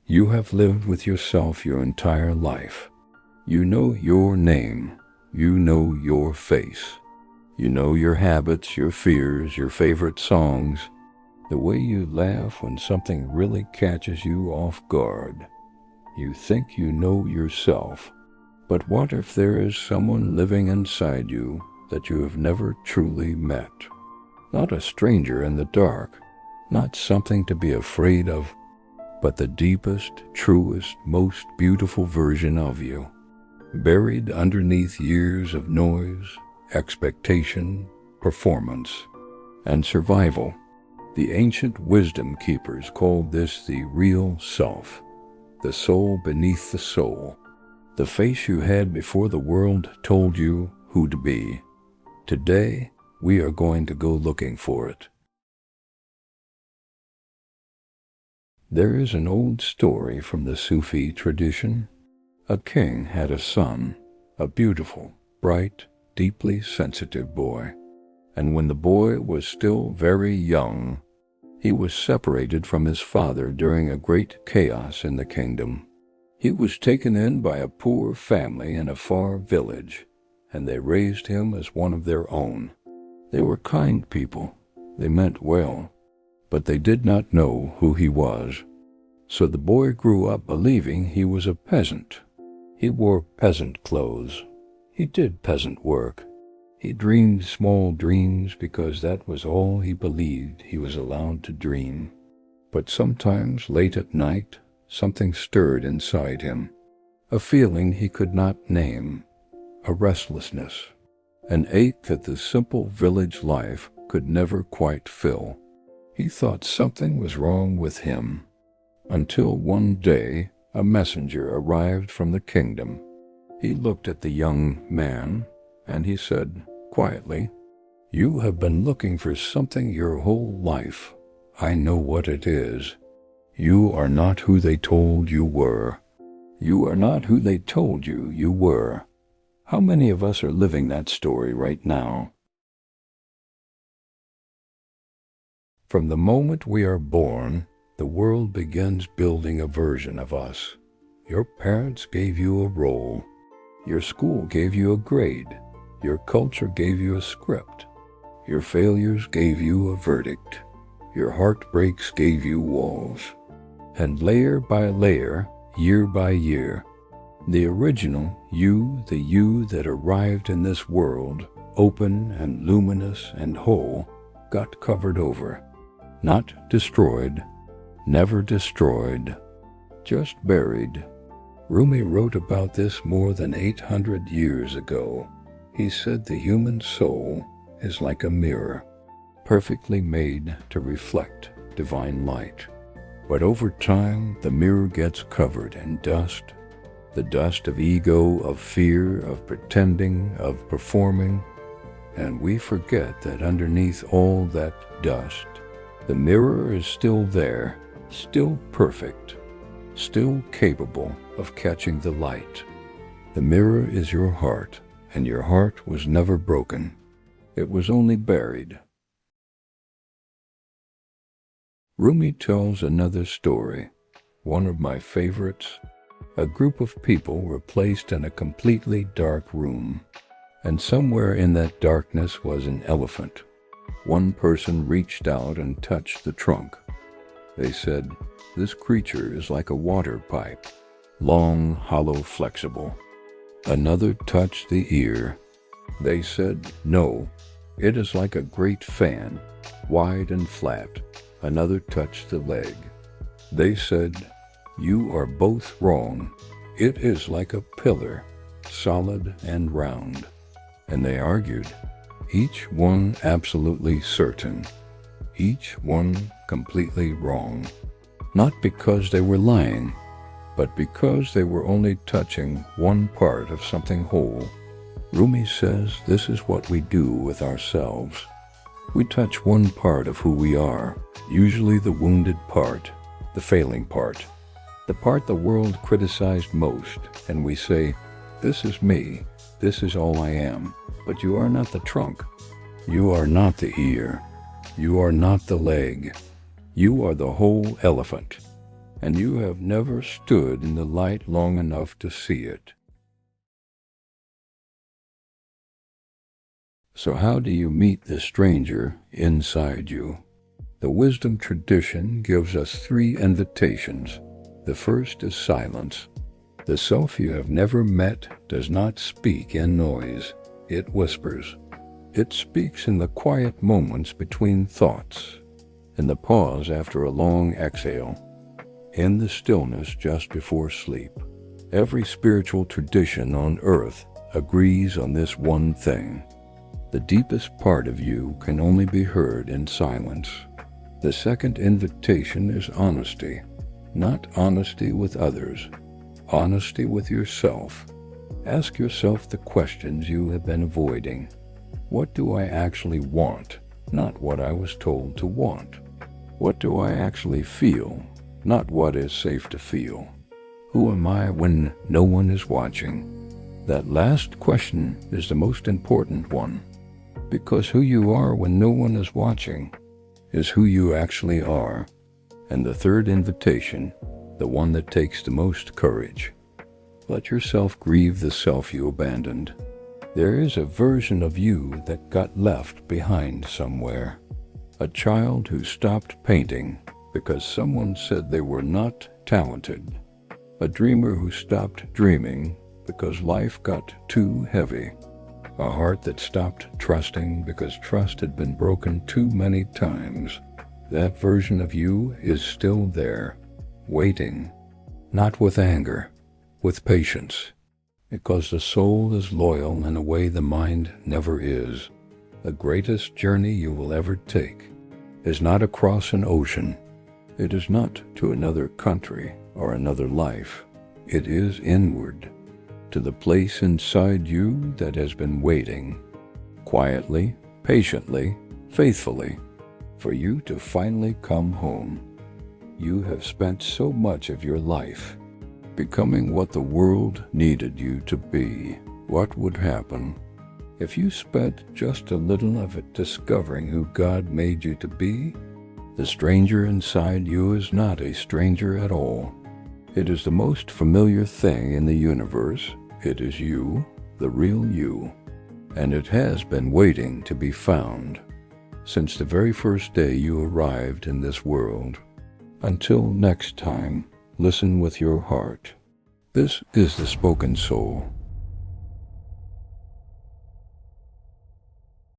You have lived with yourself your entire life. You know your name. You know your face. You know your habits, your fears, your favorite songs, the way you laugh when something really catches you off guard. You think you know yourself, but what if there is someone living inside you that you have never truly met? Not a stranger in the dark, not something to be afraid of, but the deepest, truest, most beautiful version of you, buried underneath years of noise, expectation, performance, and survival. The ancient wisdom keepers called this the real self, the soul beneath the soul, the face you had before the world told you who to be. Today, we are going to go looking for it. There is an old story from the Sufi tradition. A king had a son, a beautiful, bright, deeply sensitive boy. And when the boy was still very young, he was separated from his father during a great chaos in the kingdom. He was taken in by a poor family in a far village, and they raised him as one of their own. They were kind people. They meant well, but they did not know who he was. So the boy grew up believing he was a peasant. He wore peasant clothes. He did peasant work. He dreamed small dreams because that was all he believed he was allowed to dream. But sometimes, late at night, something stirred inside him, a feeling he could not name, a restlessness, an ache that the simple village life could never quite fill. He thought something was wrong with him, until one day a messenger arrived from the kingdom. He looked at the young man, and he said quietly, "You have been looking for something your whole life. I know what it is. You are not who they told you were. You are not who they told you you were." How many of us are living that story right now? From the moment we are born, the world begins building a version of us. Your parents gave you a role. Your school gave you a grade. Your culture gave you a script. Your failures gave you a verdict. Your heartbreaks gave you walls. And layer by layer, year by year, the original you, the you that arrived in this world, open and luminous and whole, got covered over. Not destroyed, never destroyed, just buried. Rumi wrote about this more than 800 years ago. He said the human soul is like a mirror, perfectly made to reflect divine light. But over time, the mirror gets covered in dust, the dust of ego, of fear, of pretending, of performing, and we forget that underneath all that dust, the mirror is still there, still perfect, still capable of catching the light. The mirror is your heart, and your heart was never broken. It was only buried. Rumi tells another story, one of my favorites. A group of people were placed in a completely dark room, and somewhere in that darkness was an elephant. One person reached out and touched the trunk. They said, "This creature is like a water pipe, long, hollow, flexible." Another touched the ear. They said, "No, it is like a great fan, wide and flat." Another touched the leg. They said, "You are both wrong. It is like a pillar, solid and round." And they argued, each one absolutely certain, each one completely wrong. Not because they were lying, but because they were only touching one part of something whole. Rumi says this is what we do with ourselves. We touch one part of who we are, usually the wounded part, the failing part, the part the world criticized most, and we say, "This is me, this is all I am." But you are not the trunk. You are not the ear. You are not the leg. You are the whole elephant. and you have never stood in the light long enough to see it. So how do you meet the stranger inside you? The wisdom tradition gives us 3 invitations. The first is silence. The self you have never met does not speak in noise. It whispers. It speaks in the quiet moments between thoughts, in the pause after a long exhale, in the stillness just before sleep. Every spiritual tradition on earth agrees on this one thing. The deepest part of you can only be heard in silence. The second invitation is honesty. Not honesty with others, honesty with yourself. Ask yourself the questions you have been avoiding. What do I actually want, not what I was told to want? What do I actually feel, not what is safe to feel? Who am I when no one is watching? That last question is the most important one, because who you are when no one is watching is who you actually are. And the third invitation, the one that takes the most courage. Let yourself grieve the self you abandoned. There is a version of you that got left behind somewhere. A child who stopped painting because someone said they were not talented. A dreamer who stopped dreaming because life got too heavy. A heart that stopped trusting because trust had been broken too many times. That version of you is still there, waiting, not with anger, with patience, because the soul is loyal in a way the mind never is. The greatest journey you will ever take is not across an ocean. It is not to another country or another life. It is inward, to the place inside you that has been waiting, quietly, patiently, faithfully, for you to finally come home. You have spent so much of your life becoming what the world needed you to be. What would happen if you spent just a little of it discovering who God made you to be? The stranger inside you is not a stranger at all. It is the most familiar thing in the universe. It is you, the real you, and it has been waiting to be found since the very first day you arrived in this world. Until next time, listen with your heart. This is the Spoken Soul.